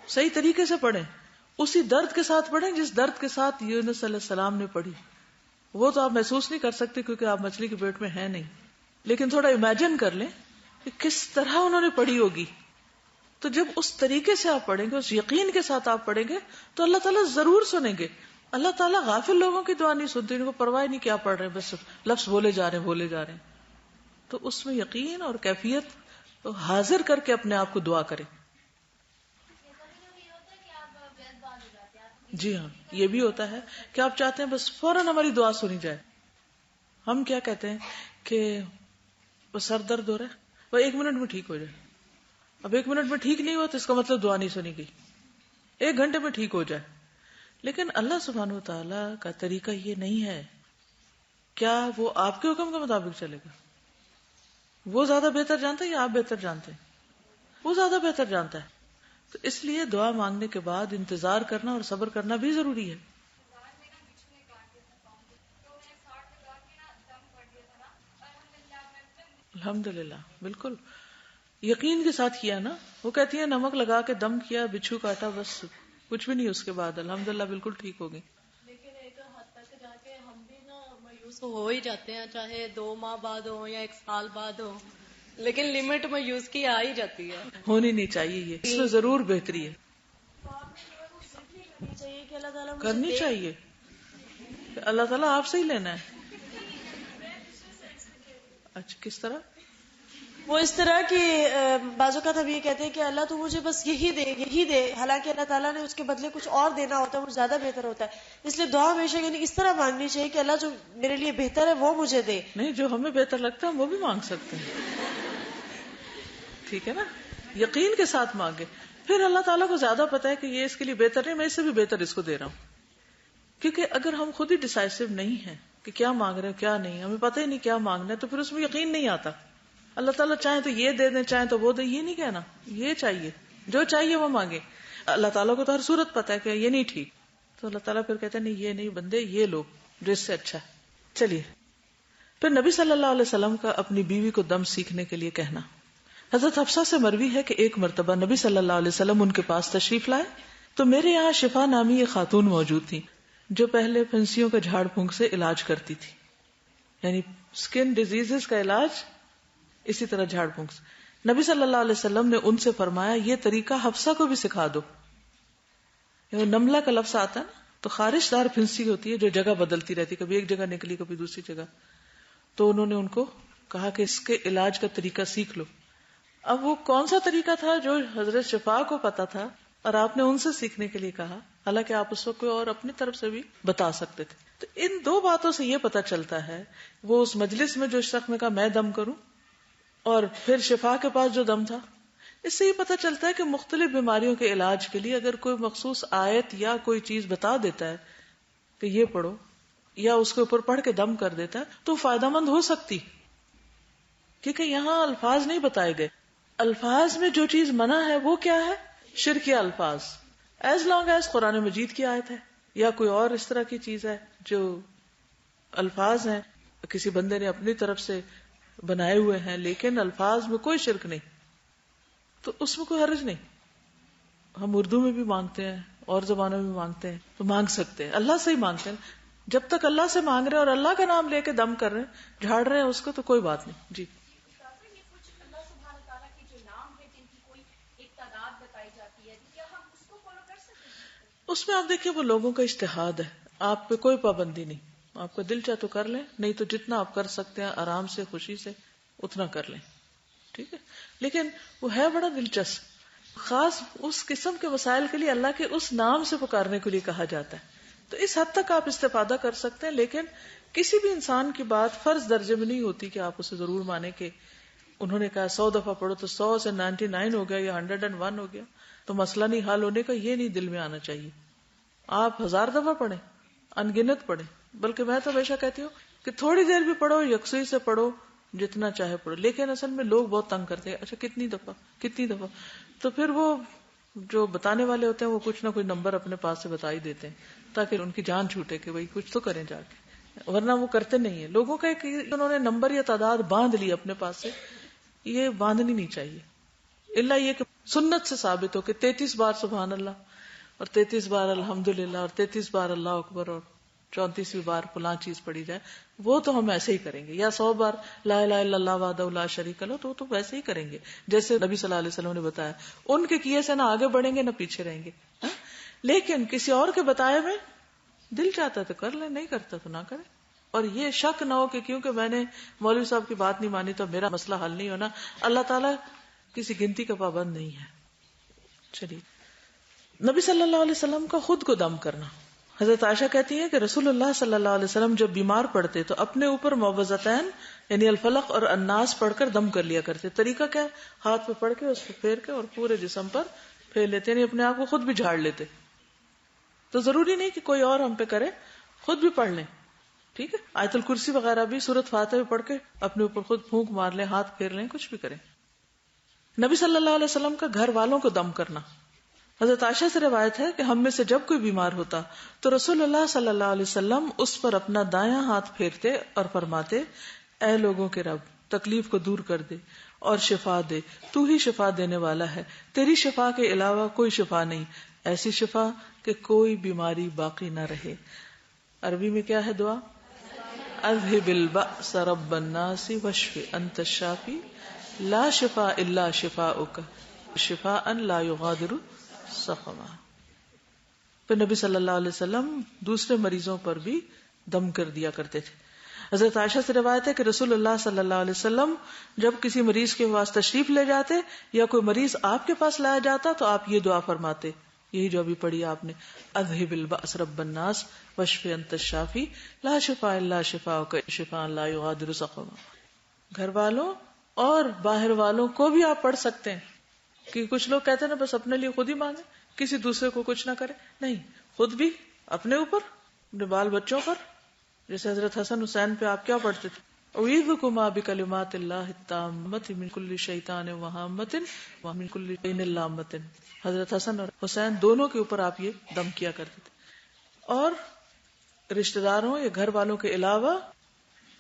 صحیح طریقے سے پڑھیں، اسی درد کے ساتھ پڑھیں جس درد کے ساتھ یونس علیہ السلام نے پڑھی. وہ تو آپ محسوس نہیں کر سکتے کیونکہ آپ مچھلی کے پیٹ میں ہیں نہیں، لیکن تھوڑا امیجن کر لیں کہ کس طرح انہوں نے پڑھی ہوگی. تو جب اس طریقے سے آپ پڑھیں گے، اس یقین کے ساتھ آپ پڑھیں گے تو اللہ تعالیٰ ضرور سنیں گے. اللہ تعالیٰ غافل لوگوں کی دعا نہیں سنتے، ان کو پرواہ نہیں کیا پڑھ رہے ہیں، بس لفظ بولے جا رہے ہیں. تو اس میں یقین اور کیفیت حاضر کر کے اپنے آپ کو دعا کریں. جی ہاں، یہ بھی ہوتا ہے کہ آپ چاہتے ہیں بس فوراً ہماری دعا سنی جائے. ہم کیا کہتے ہیں کہ وہ سر درد ہو رہا ہے، وہ 1 منٹ میں ٹھیک ہو جائے. اب 1 منٹ میں ٹھیک نہیں ہوا تو اس کا مطلب دعا نہیں سنی گئی. 1 گھنٹے میں ٹھیک ہو جائے. لیکن اللہ سبحانہ وتعالی کا طریقہ یہ نہیں ہے. کیا وہ آپ کے حکم کے مطابق چلے گا؟ وہ زیادہ بہتر جانتا ہے یا آپ بہتر جانتے ہیں؟ وہ زیادہ بہتر جانتا ہے. تو اس لیے دعا مانگنے کے بعد انتظار کرنا اور صبر کرنا بھی ضروری ہے. الحمدللہ، بالکل یقین کے ساتھ کیا نا. وہ کہتی ہے نمک لگا کے دم کیا، بچھو کاٹا، بس کچھ بھی نہیں اس کے بعد. الحمدللہ بالکل ٹھیک ہو گئی. لیکن ایک حد تک جا کے ہم بھی نا مایوس ہو ہی جاتے ہیں، چاہے 2 ماہ بعد ہو یا 1 سال بعد ہو، لیکن لمٹ مایوس کی آ ہی جاتی ہے. ہونی نہیں چاہیے، یہ اس میں ضرور بہتری ہے. کرنی چاہیے کہ اللہ تعالیٰ کرنی چاہیے، اللہ تعالیٰ آپ سے ہی لینا ہے. اچھا کس طرح؟ وہ اس طرح کہ بعض اوقات ہم یہ کہتے ہیں کہ اللہ تو مجھے بس یہی دے، حالانکہ اللہ تعالیٰ نے اس کے بدلے کچھ اور دینا ہوتا ہے، وہ زیادہ بہتر ہوتا ہے. اس لیے دعا ہمیشہ یعنی اس طرح مانگنی چاہیے کہ اللہ جو میرے لیے بہتر ہے وہ مجھے دے. نہیں، جو ہمیں بہتر لگتا ہے ہم وہ بھی مانگ سکتے ہیں. ٹھیک ہے نا، یقین کے ساتھ مانگے. پھر اللہ تعالیٰ کو زیادہ پتا ہے کہ یہ اس کے لیے بہتر نہیں، میں اس سے بھی بہتر اس کو دے رہا ہوں. کیونکہ اگر ہم خود ہی ڈیسائسو نہیں ہیں کہ کیا مانگ رہے ہیں کیا نہیں، ہمیں پتہ ہی نہیں کیا مانگنا ہے، تو پھر اس میں یقین نہیں آتا. اللہ تعالیٰ چاہیں تو یہ دے دیں، چاہیں تو وہ دے. یہ نہیں کہنا یہ چاہیے، جو چاہیے وہ مانگے. اللہ تعالیٰ کو تو ہر صورت پتا ہے کہ یہ نہیں ٹھیک، تو اللہ تعالیٰ پھر کہتے ہیں نہیں یہ نہیں بندے، یہ لو جو اس سے اچھا ہے. چلیے پھر نبی صلی اللہ علیہ وسلم کا اپنی بیوی کو دم سیکھنے کے لیے کہنا. حضرت حفصہ سے مروی ہے کہ ایک مرتبہ نبی صلی اللہ علیہ وسلم ان کے پاس تشریف لائے تو میرے یہاں شفا نامی ایک خاتون موجود تھی جو پہلے پھنسیوں کا جھاڑ پھونک سے علاج کرتی تھی. یعنی اسکن ڈیزیز کا علاج اسی طرح جھاڑ پھونک سے. نبی صلی اللہ علیہ وسلم نے ان سے فرمایا یہ طریقہ حفصہ کو بھی سکھا دو. نملہ کا لفظ آتا ہے نا, تو خارش دار پھنسی ہوتی ہے جو جگہ بدلتی رہتی, کبھی ایک جگہ نکلی کبھی دوسری جگہ. تو انہوں نے ان کو کہا کہ اس کے علاج کا طریقہ سیکھ لو. اب وہ کون سا طریقہ تھا جو حضرت شفاء کو پتا تھا اور آپ نے ان سے سیکھنے کے لیے کہا, حالانکہ آپ اس کو کوئی اور اپنی طرف سے بھی بتا سکتے تھے. تو ان دو باتوں سے یہ پتا چلتا ہے, وہ اس مجلس میں جو شخص نے کہا میں دم کروں, اور پھر شفا کے پاس جو دم تھا, اس سے یہ پتا چلتا ہے کہ مختلف بیماریوں کے علاج کے لیے اگر کوئی مخصوص آیت یا کوئی چیز بتا دیتا ہے کہ یہ پڑھو, یا اس کے اوپر پڑھ کے دم کر دیتا ہے, تو فائدہ مند ہو سکتی. کیونکہ یہاں الفاظ نہیں بتائے گئے. الفاظ میں جو چیز منع ہے وہ کیا ہے؟ شرکی الفاظ. ایز لانگ ایز قرآن مجید کی آیت ہے یا کوئی اور اس طرح کی چیز ہے جو الفاظ ہیں کسی بندے نے اپنی طرف سے بنائے ہوئے ہیں, لیکن الفاظ میں کوئی شرک نہیں, تو اس میں کوئی حرج نہیں. ہم اردو میں بھی مانگتے ہیں اور زبانوں میں بھی مانگتے ہیں, تو مانگ سکتے ہیں. اللہ سے ہی مانگتے ہیں. جب تک اللہ سے مانگ رہے ہیں اور اللہ کا نام لے کے دم کر رہے ہیں, جھاڑ رہے ہیں اس کو, تو کوئی بات نہیں. جی, اس میں آپ دیکھیں وہ لوگوں کا اجتہاد ہے, آپ پہ کوئی پابندی نہیں. آپ کا دل چاہے تو کر لیں, نہیں تو جتنا آپ کر سکتے ہیں آرام سے خوشی سے اتنا کر لیں, ٹھیک ہے. لیکن وہ ہے بڑا دلچسپ, خاص اس قسم کے مسائل کے لیے اللہ کے اس نام سے پکارنے کے لیے کہا جاتا ہے. تو اس حد تک آپ استفادہ کر سکتے ہیں, لیکن کسی بھی انسان کی بات فرض درجے میں نہیں ہوتی کہ آپ اسے ضرور مانیں کہ انہوں نے کہا 100 دفعہ پڑھو تو 100 سے 99 ہو گیا یا 101 ہو گیا تو مسئلہ نہیں حل ہونے کا, یہ نہیں دل میں آنا چاہیے. آپ 1000 دفعہ پڑھیں, انگنت پڑھیں, بلکہ میں تو ہمیشہ کہتی ہوں کہ تھوڑی دیر بھی پڑھو, یکسوئی سے پڑھو, جتنا چاہے پڑھو. لیکن اصل میں لوگ بہت تنگ کرتے ہیں, اچھا کتنی دفعہ, تو پھر وہ جو بتانے والے ہوتے ہیں وہ کچھ نہ کوئی نمبر اپنے پاس سے بتا ہی دیتے ہیں تاکہ ان کی جان چھوٹے کہ بھائی کچھ تو کریں جا کے, ورنہ وہ کرتے نہیں ہیں. لوگوں کا ایک انہوں نے نمبر یا تعداد باندھ لی اپنے پاس سے, یہ باندھنی نہیں چاہیے, الا یہ کہ سنت سے ثابت ہو کہ 33 بار سبحان اللہ اور 33 بار الحمدللہ اور 33 بار اللہ اکبر اور 34ویں بار فلاں چیز پڑھی جائے, وہ تو ہم ایسے ہی کریں گے. یا 100 بار لا الہ الا اللہ وحدہ لا شریک لہ, تو ویسے ہی کریں گے جیسے نبی صلی اللہ علیہ وسلم نے بتایا. ان کے کیے سے نہ آگے بڑھیں گے نہ پیچھے رہیں گے. لیکن کسی اور کے بتائے میں دل چاہتا تو کر لیں, نہیں کرتا تو نہ کریں. اور یہ شک نہ ہو کہ کیونکہ میں نے مولوی صاحب کی بات نہیں مانی تو میرا مسئلہ حل نہیں ہونا. اللہ تعالیٰ کسی گنتی کا پابند نہیں ہے. چلیے, نبی صلی اللہ علیہ وسلم کا خود کو دم کرنا. حضرت عائشہ کہتی ہے کہ رسول اللہ صلی اللہ علیہ وسلم جب بیمار پڑتے تو اپنے اوپر معوذتین یعنی الفلق اور الناس پڑھ کر دم کر لیا کرتے. طریقہ کیا؟ ہاتھ پہ پڑھ کے اس پہ پھیر کے اور پورے جسم پر پھیر لیتے, یعنی اپنے آپ کو خود بھی جھاڑ لیتے. تو ضروری نہیں کہ کوئی اور ہم پہ کرے, خود بھی پڑھ لیں, ٹھیک ہے. آیت الکرسی وغیرہ بھی سورۃ فاتحہ پڑھ کے اپنے اوپر خود پھونک مار لیں, ہاتھ پھیر لیں, کچھ بھی کریں. نبی صلی اللہ علیہ وسلم کا گھر والوں کو دم کرنا. حضرت عائشہ سے روایت ہے کہ ہم میں سے جب کوئی بیمار ہوتا تو رسول اللہ صلی اللہ علیہ وسلم اس پر اپنا دایاں ہاتھ پھیرتے اور فرماتے, اے لوگوں کے رب, تکلیف کو دور کر دے اور شفا دے, تو ہی شفا دینے والا ہے, تیری شفا کے علاوہ کوئی شفا نہیں, ایسی شفا کہ کوئی بیماری باقی نہ رہے. عربی میں کیا ہے دعا؟ اذهب البأس رب الناس واشف انت الشافی لا شفاء الا شفاؤک شفاء لا یغادر سقما. پھر نبی صلی اللہ علیہ وسلم دوسرے مریضوں پر بھی دم کر دیا کرتے تھے. حضرت عائشہ سے روایت ہے کہ رسول اللہ صلی اللہ علیہ وسلم جب کسی مریض کے پاس تشریف لے جاتے یا کوئی مریض آپ کے پاس لایا جاتا تو آپ یہ دعا فرماتے, یہی جو ابھی پڑھی آپ نے, اذهب البأس رب الناس واشف انت الشافی لا شفاء الا شفاؤک شفاء لا یغادر سقما. گھر والوں اور باہر والوں کو بھی آپ پڑھ سکتے ہیں, کہ کچھ لوگ کہتے ہیں نا بس اپنے لیے خود ہی مانگے, کسی دوسرے کو کچھ نہ کرے. نہیں, خود بھی اپنے اوپر, اپنے بال بچوں پر. جیسے حضرت حسن حسین پہ آپ کیا پڑھتے تھے؟ اعوذکما بکلمات اللہ التامۃ من کل شیطان وہامۃ ومن کل عین لامۃ. حضرت حسن اور حسین دونوں کے اوپر آپ یہ دم کیا کرتے تھے. اور رشتہ داروں یا گھر والوں کے علاوہ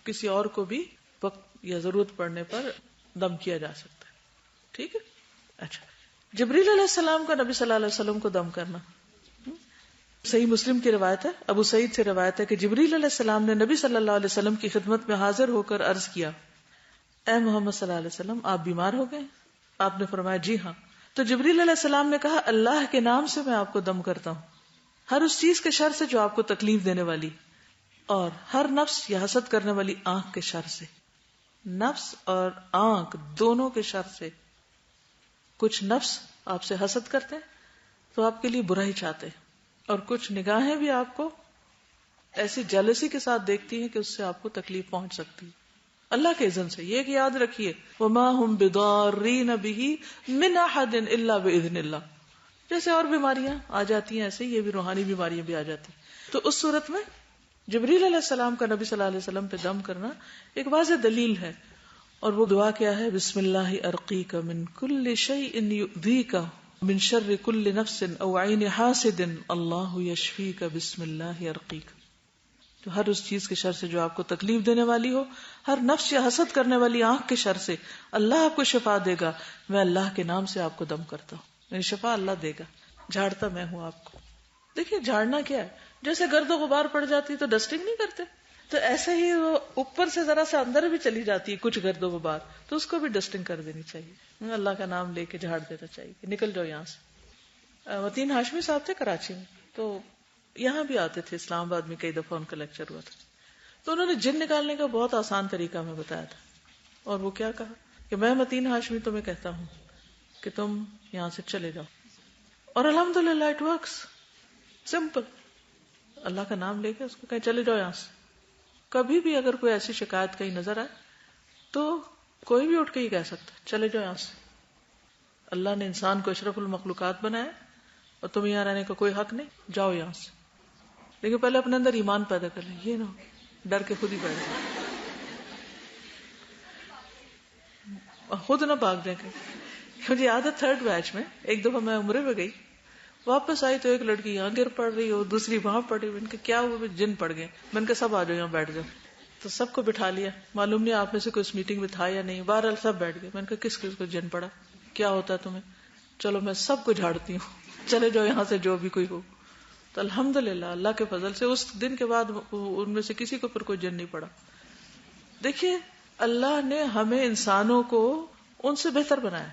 کسی اور کو بھی وقت یا ضرورت پڑنے پر دم کیا جا سکتا ہے, ٹھیک ہے. اچھا, جبریل علیہ السلام کا نبی صلی اللہ علیہ وسلم کو دم کرنا. صحیح مسلم کی روایت ہے، ابو سعید سے روایت ہے کہ جبریل علیہ السلام نے نبی صلی اللہ علیہ وسلم کی خدمت میں حاضر ہو کر عرض کیا، اے محمد صلی اللہ علیہ وسلم، آپ بیمار ہو گئے؟ آپ نے فرمایا جی ہاں۔ تو جبریل علیہ السلام نے کہا، اللہ کے نام سے میں آپ کو دم کرتا ہوں، ہر اس چیز کے شر سے جو آپ کو تکلیف دینے والی، اور ہر نفس یا حسد کرنے والی آنکھ کے شر سے۔ نفس اور آنکھ دونوں کے شر سے۔ کچھ نفس آپ سے حسد کرتے ہیں تو آپ کے لیے برا ہی چاہتے ہیں، اور کچھ نگاہیں بھی آپ کو ایسی جیلسی کے ساتھ دیکھتی ہیں کہ اس سے آپ کو تکلیف پہنچ سکتی ہے اللہ کے اذن سے۔ یہ کہ یاد رکھیے، وما هم بضارین به من احد الا باذن اللہ۔ جیسے اور بیماریاں آ جاتی ہیں، ایسے یہ بھی روحانی بیماریاں بھی آ جاتی ہیں۔ تو اس صورت میں جبریل علیہ السلام کا نبی صلی اللہ علیہ وسلم پہ دم کرنا ایک واضح دلیل ہے، اور وہ دعا کیا ہے؟ بسم اللہ ارقیک من کل شیء یؤذیک من شر کل نفس او عین حاسد اللہ یشفیک بسم اللہ ارقیک۔ تو ہر اس چیز کے شر سے جو آپ کو تکلیف دینے والی ہو، ہر نفس یا حسد کرنے والی آنکھ کے شر سے اللہ آپ کو شفا دے گا، میں اللہ کے نام سے آپ کو دم کرتا ہوں، یعنی شفا اللہ دے گا، جھاڑتا میں ہوں آپ کو۔ دیکھیے جھاڑنا کیا ہے، جیسے گرد و غبار پڑ جاتی تو ڈسٹنگ نہیں کرتے، تو ایسے ہی وہ اوپر سے ذرا سا اندر بھی چلی جاتی ہے کچھ گرد و غبار، تو اس کو بھی ڈسٹنگ کر دینی چاہیے، اللہ کا نام لے کے جھاڑ دینا چاہیے کہ نکل جاؤ یہاں سے۔ متین ہاشمی صاحب تھے کراچی میں، تو یہاں بھی آتے تھے، اسلام آباد میں کئی دفعہ ان کا لیکچر ہوا تھا، تو انہوں نے جن نکالنے کا بہت آسان طریقہ ہمیں بتایا تھا، اور وہ کیا کہا کہ میں متین ہاشمی تمہیں کہتا ہوں کہ تم یہاں سے چلے جاؤ، اور الحمدللہ اٹ ورکس، سمپل، اللہ کا نام لے کے اس کو کہیں چلے جاؤ یہاں سے۔ کبھی بھی اگر کوئی ایسی شکایت کہیں نظر آئے تو کوئی بھی اٹھ کے ہی کہہ سکتا ہے چلے جاؤ یہاں سے۔ اللہ نے انسان کو اشرف المخلوقات بنایا اور تم یہاں رہنے کا کوئی حق نہیں، جاؤ یہاں سے، لیکن پہلے اپنے اندر ایمان پیدا کر لیں، یہ نہ ڈر کے خود ہی بیٹھ جائیں، خود نہ بھاگ جائیں کہیں۔ مجھے یاد ہے تھرڈ بیچ میں ایک دفعہ میں عمرے میں گئی، واپس آئی تو ایک لڑکی یہاں گر پڑ رہی ہو، دوسری وہاں پڑی، میں نے کہا کیا ہوا؟ جن پڑ گئے۔ میں نے کہا سب آ جاؤ یہاں بیٹھ جاؤ، تو سب کو بٹھا لیا، معلوم نہیں آپ میں سے کوئی اس میٹنگ میں تھا یا نہیں، بہرحال سب بیٹھ گئے۔ میں نے کہا کس کس کو جن پڑا، کیا ہوتا ہے تمہیں؟ چلو میں سب کو جھاڑتی ہوں، چلے جاؤ یہاں سے جو بھی کوئی ہو۔ تو الحمدللہ اللہ کے فضل سے اس دن کے بعد ان میں سے کسی کو پر کوئی جن نہیں پڑا۔ دیکھیے اللہ نے ہمیں انسانوں کو ان سے بہتر بنایا،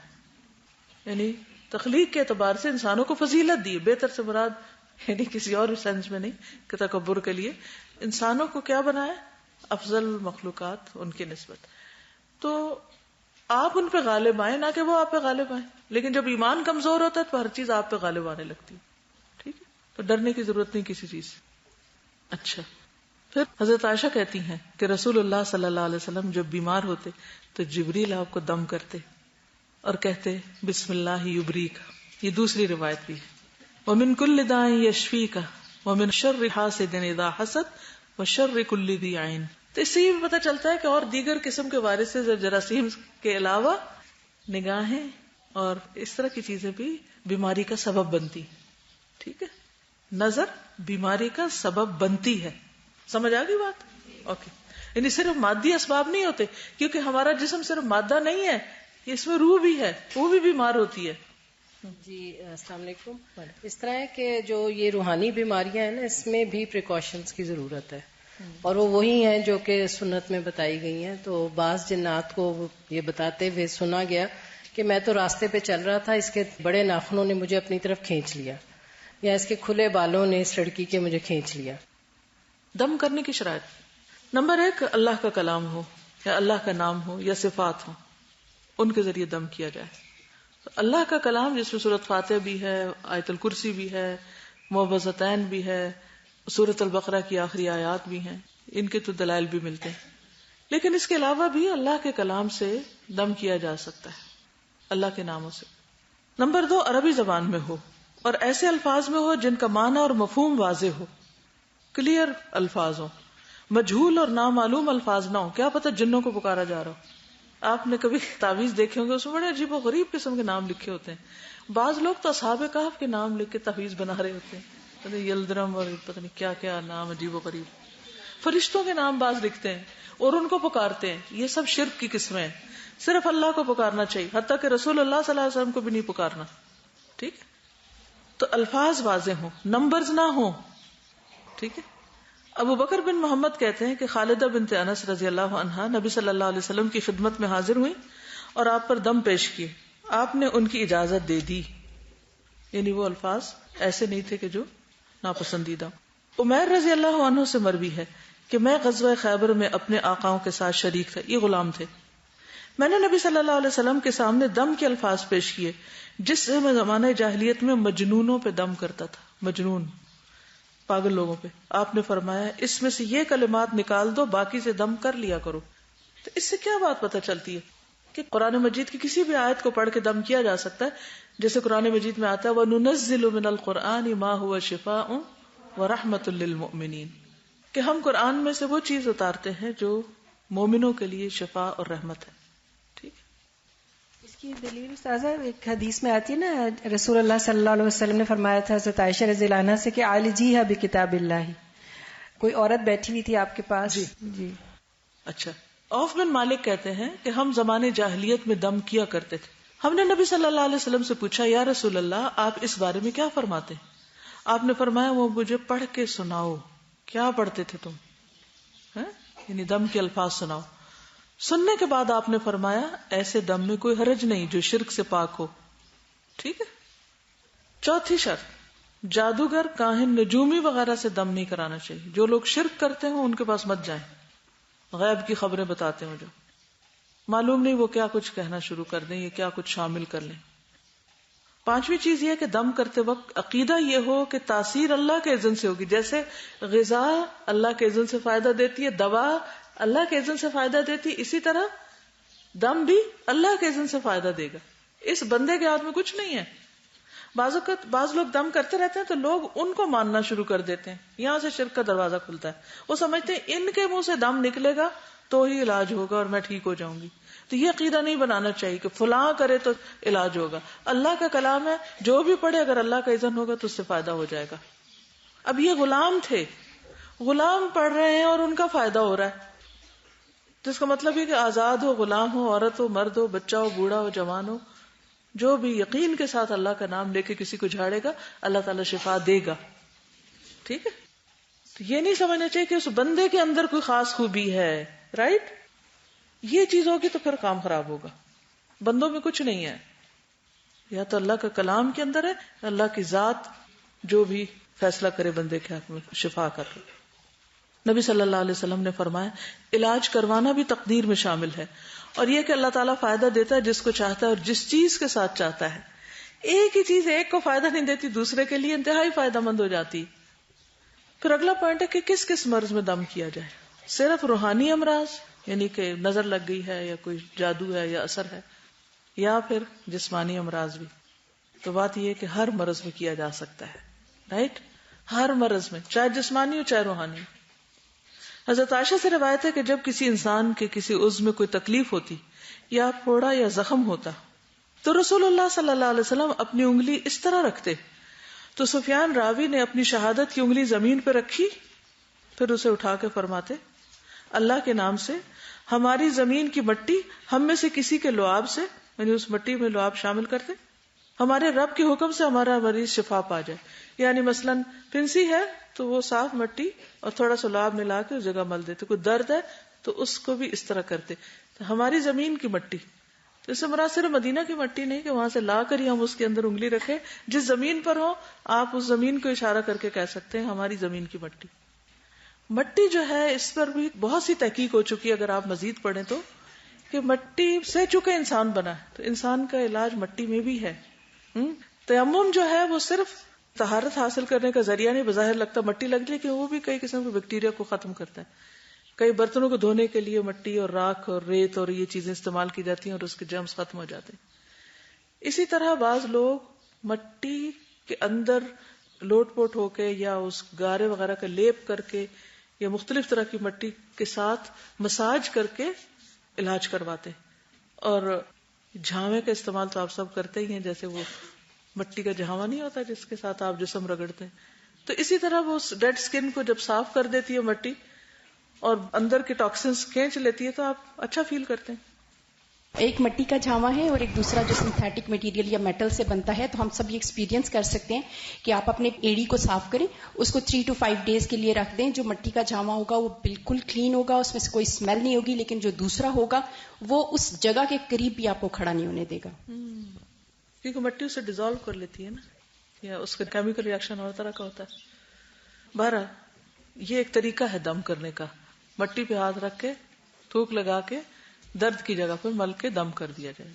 یعنی تخلیق کے اعتبار سے انسانوں کو فضیلت دی۔ بہتر سے مراد یعنی کسی اور سینس میں نہیں کہ تکبر کے لیے، انسانوں کو کیا بنایا؟ افضل مخلوقات ان کی نسبت۔ تو آپ ان پہ غالب آئیں، نہ کہ وہ آپ پہ غالب آئیں، لیکن جب ایمان کمزور ہوتا ہے تو ہر چیز آپ پہ غالب آنے لگتی ہے، ٹھیک ہے؟ تو ڈرنے کی ضرورت نہیں کسی چیز سے۔ اچھا، پھر حضرت عائشہ کہتی ہیں کہ رسول اللہ صلی اللہ علیہ وسلم جب بیمار ہوتے تو جبریل آپ کو دم کرتے اور کہتے بسم اللہ یبریک۔ یہ دوسری روایت بھی ہے، ومن کل داء یشفیک ومن شر حاسد اذا حسد وشر کل ذی عین۔ تو اس سے یہ بھی پتہ چلتا ہے کہ اور دیگر قسم کے وائرس سے جراثیم کے علاوہ نگاہیں اور اس طرح کی چیزیں بھی بیماری کا سبب بنتی، ٹھیک ہے؟ نظر بیماری کا سبب بنتی ہے، سمجھ آ گئی بات؟ اوکے، یعنی صرف مادی اسباب نہیں ہوتے، کیونکہ ہمارا جسم صرف مادہ نہیں ہے، اس میں روح بھی ہے، وہ بھی بیمار ہوتی ہے۔ جی السلام علیکم۔ اس طرح ہے کہ جو یہ روحانی بیماریاں ہیں نا، اس میں بھی پریکاشنز کی ضرورت ہے، اور وہ وہی ہیں جو کہ سنت میں بتائی گئی ہیں۔ تو بعض جنات کو یہ بتاتے ہوئے سنا گیا کہ میں تو راستے پہ چل رہا تھا، اس کے بڑے ناخنوں نے مجھے اپنی طرف کھینچ لیا، یا اس کے کھلے بالوں نے اس لڑکی کے مجھے کھینچ لیا۔ دم کرنے کی شرائط، نمبر 1 اللہ کا کلام ہو یا اللہ کا نام ہو یا صفات ہو، ان کے ذریعے دم کیا جائے۔ اللہ کا کلام جس میں سورۃ فاتحہ بھی ہے، آیت الکرسی بھی ہے، معوذتین بھی ہے، سورۃ البقرہ کی آخری آیات بھی ہیں، ان کے تو دلائل بھی ملتے ہیں۔ لیکن اس کے علاوہ بھی اللہ کے کلام سے دم کیا جا سکتا ہے، اللہ کے ناموں سے۔ نمبر 2 عربی زبان میں ہو اور ایسے الفاظ میں ہو جن کا معنی اور مفہوم واضح ہو، کلیئر الفاظ ہو، مجہول اور نامعلوم الفاظ نہ ہو۔ کیا پتہ جنوں کو پکارا جا رہا ہو۔ آپ نے کبھی تعویذ دیکھے ہوں گے، اس میں بڑے عجیب و غریب قسم کے نام لکھے ہوتے ہیں۔ بعض لوگ تو اصحاب کہف کے نام لکھ کے تعویذ بنا رہے ہوتے ہیں، پتہ نہیں یلدرم اور پتہ نہیں کیا کیا نام عجیب و غریب، فرشتوں کے نام بعض لکھتے ہیں اور ان کو پکارتے ہیں۔ یہ سب شرک کی قسمیں ہیں، صرف اللہ کو پکارنا چاہیے، حتیٰ کہ رسول اللہ صلی اللہ علیہ وسلم کو بھی نہیں پکارنا، ٹھیک؟ تو الفاظ واضح ہوں، نمبرز نہ ہوں. ٹھیک ہے. ابو بکر بن محمد کہتے ہیں کہ خالدہ بنت انس رضی اللہ عنہا نبی صلی اللہ علیہ وسلم کی خدمت میں حاضر ہوئی اور آپ پر دم پیش کیے. آپ نے ان کی اجازت دے دی، یعنی وہ الفاظ ایسے نہیں تھے کہ جو ناپسندیدہ. عمیر رضی اللہ عنہ سے مروی ہے کہ میں غزوہ خیبر میں اپنے آقاؤں کے ساتھ شریک تھا. یہ غلام تھے. میں نے نبی صلی اللہ علیہ وسلم کے سامنے دم کے الفاظ پیش کیے جس سے میں زمانہ جاہلیت میں مجنونوں پہ دم کرتا تھا. مجنون، پاگل لوگوں پہ. آپ نے فرمایا اس میں سے یہ کلمات نکال دو، باقی سے دم کر لیا کرو. تو اس سے کیا بات پتہ چلتی ہے کہ قرآن مجید کی کسی بھی آیت کو پڑھ کے دم کیا جا سکتا ہے. جیسے قرآن مجید میں آتا ہے وَنُنَزِّلُ مِنَ الْقُرْآنِ مَا هُوَ شِفَاءٌ وَرَحْمَةٌ لِّلْمُؤْمِنِينَ، کہ ہم قرآن میں سے وہ چیز اتارتے ہیں جو مومنوں کے لیے شفا اور رحمت ہے. اس کی دلیل استاذہ ایک حدیث میں آتی ہے نا، رسول اللہ صلی اللہ علیہ وسلم نے فرمایا تھا حضرت عائشہ رضی اللہ عنہا سے کہ عالجیھا بکتاب اللہ. کوئی عورت بیٹھی ہوئی تھی آپ کے پاس. جی. اچھا. عوف بن مالک کہتے ہیں کہ ہم زمانے جاہلیت میں دم کیا کرتے تھے. ہم نے نبی صلی اللہ علیہ وسلم سے پوچھا یا رسول اللہ آپ اس بارے میں کیا فرماتے ہیں؟ آپ نے فرمایا وہ مجھے پڑھ کے سناؤ. کیا پڑھتے تھے تم؟ یعنی دم کے الفاظ سناؤ. سننے کے بعد آپ نے فرمایا ایسے دم میں کوئی حرج نہیں جو شرک سے پاک ہو. ٹھیک ہے. چوتھی شرط، جادوگر، کاہن، نجومی وغیرہ سے دم نہیں کرانا چاہیے. جو لوگ شرک کرتے ہیں ان کے پاس مت جائیں. غیب کی خبریں بتاتے ہیں جو معلوم نہیں وہ کیا کچھ کہنا شروع کر دیں یا کیا کچھ شامل کر لیں. پانچویں چیز یہ کہ دم کرتے وقت عقیدہ یہ ہو کہ تاثیر اللہ کے اذن سے ہوگی. جیسے غذا اللہ کے اذن سے فائدہ دیتی ہے، دوا اللہ کے اذن سے فائدہ دیتی، اسی طرح دم بھی اللہ کے اذن سے فائدہ دے گا. اس بندے کے ہاتھ میں کچھ نہیں ہے. بعض لوگ دم کرتے رہتے ہیں تو لوگ ان کو ماننا شروع کر دیتے ہیں. یہاں سے شرک کا دروازہ کھلتا ہے. وہ سمجھتے ہیں ان کے منہ سے دم نکلے گا تو ہی علاج ہوگا اور میں ٹھیک ہو جاؤں گی. تو یہ عقیدہ نہیں بنانا چاہیے کہ فلاں کرے تو علاج ہوگا. اللہ کا کلام ہے، جو بھی پڑھے اگر اللہ کا اذن ہوگا تو اس سے فائدہ ہو جائے گا. اب یہ غلام تھے، غلام پڑھ رہے ہیں اور ان کا فائدہ ہو رہا ہے، تو اس کا مطلب یہ کہ آزاد ہو، غلام ہو، عورت ہو، مرد ہو، بچہ ہو، بوڑھا ہو، جوان ہو، جو بھی یقین کے ساتھ اللہ کا نام لے کے کسی کو جھاڑے گا اللہ تعالیٰ شفا دے گا. ٹھیک ہے. تو یہ نہیں سمجھنا چاہیے کہ اس بندے کے اندر کوئی خاص خوبی ہے. رائٹ. یہ چیز ہوگی تو پھر کام خراب ہوگا. بندوں میں کچھ نہیں ہے، یا تو اللہ کا کلام کے اندر ہے، اللہ کی ذات جو بھی فیصلہ کرے بندے کے حق میں شفا کر. نبی صلی اللہ علیہ وسلم نے فرمایا علاج کروانا بھی تقدیر میں شامل ہے، اور یہ کہ اللہ تعالیٰ فائدہ دیتا ہے جس کو چاہتا ہے اور جس چیز کے ساتھ چاہتا ہے. ایک ہی چیز ایک کو فائدہ نہیں دیتی، دوسرے کے لیے انتہائی فائدہ مند ہو جاتی. پھر اگلا پوائنٹ ہے کہ کس کس مرض میں دم کیا جائے. صرف روحانی امراض یعنی کہ نظر لگ گئی ہے یا کوئی جادو ہے یا اثر ہے، یا پھر جسمانی امراض بھی. تو بات یہ ہے کہ ہر مرض میں کیا جا سکتا ہے. رائٹ. ہر مرض میں، چاہے جسمانی ہو چاہے روحانی. حضرت عائشہ سے روایت ہے کہ جب کسی انسان کے کسی عضو میں کوئی تکلیف ہوتی یا پھوڑا یا زخم ہوتا تو رسول اللہ صلی اللہ علیہ وسلم اپنی انگلی اس طرح رکھتے تو سفیان راوی نے اپنی شہادت کی انگلی زمین پہ رکھی، پھر اسے اٹھا کے فرماتے اللہ کے نام سے ہماری زمین کی مٹی ہم میں سے کسی کے لعاب سے، یعنی اس مٹی میں لعاب شامل کرتے، ہمارے رب کے حکم سے ہمارا مریض شفا پا جائے. یعنی مثلاً پھنسی ہے تو وہ صاف مٹی اور تھوڑا سا لعاب ملا کے اس جگہ مل دیتے. کوئی درد ہے تو اس کو بھی اس طرح کرتے. تو ہماری زمین کی مٹی، تو اس سے مراد صرف مدینہ کی مٹی نہیں کہ وہاں سے لا کر ہی ہم اس کے اندر انگلی رکھیں. جس زمین پر ہو آپ اس زمین کو اشارہ کر کے کہہ سکتے ہیں ہماری زمین کی مٹی. مٹی جو ہے اس پر بھی بہت سی تحقیق ہو چکی ہے، اگر آپ مزید پڑھیں تو، کہ مٹی سے چونکہ انسان بنا ہے تو انسان کا علاج مٹی میں بھی ہے. تیمم جو ہے وہ صرف طہارت حاصل کرنے کا ذریعہ نہیں، بظاہر لگتا مٹی لگتی لیکن وہ بھی کئی قسم کے بیکٹیریا کو ختم کرتا ہے. کئی برتنوں کو دھونے کے لیے مٹی اور راکھ اور ریت اور یہ چیزیں استعمال کی جاتی ہیں اور اس کے جرمز ختم ہو جاتے ہیں. اسی طرح بعض لوگ مٹی کے اندر لوٹ پوٹ ہو کے یا اس گارے وغیرہ کا لیپ کر کے یا مختلف طرح کی مٹی کے ساتھ مساج کر کے علاج کرواتے. اور جھاوے کا استعمال تو آپ سب کرتے ہی ہیں، جیسے وہ مٹی کا جھاوا نہیں ہوتا جس کے ساتھ آپ جسم رگڑتے ہیں، تو اسی طرح وہ ڈیڈ سکن کو جب صاف کر دیتی ہے مٹی اور اندر کے ٹاکسنز کھینچ لیتی ہے تو آپ اچھا فیل کرتے ہیں. ایک مٹی کا جھاواں ہے اور ایک دوسرا جو سنتھیٹک مٹیریل یا میٹل سے بنتا ہے. تو ہم سب یہ ایکسپیرینس کر سکتے ہیں کہ آپ اپنے ایڑی کو صاف کریں, اس کو 3 to 5 days کے لیے رکھ دیں. جو مٹی کا جھاواں ہوگا وہ بالکل کلین ہوگا, اس میں سے کوئی اسمیل نہیں ہوگی, لیکن جو دوسرا ہوگا وہ اس جگہ کے قریب بھی آپ کو کھڑا نہیں ہونے دے گا. کیونکہ مٹی اسے ڈیزالو کر لیتی ہے نا, یا اس کا کیمیکل ریئیکشن اور طرح کا ہوتا ہے. بہرحال یہ ایک طریقہ ہے دم کرنے کا, مٹی پہ ہاتھ رکھ کے تھوک لگا کے درد کی جگہ پر مل کے دم کر دیا جائے.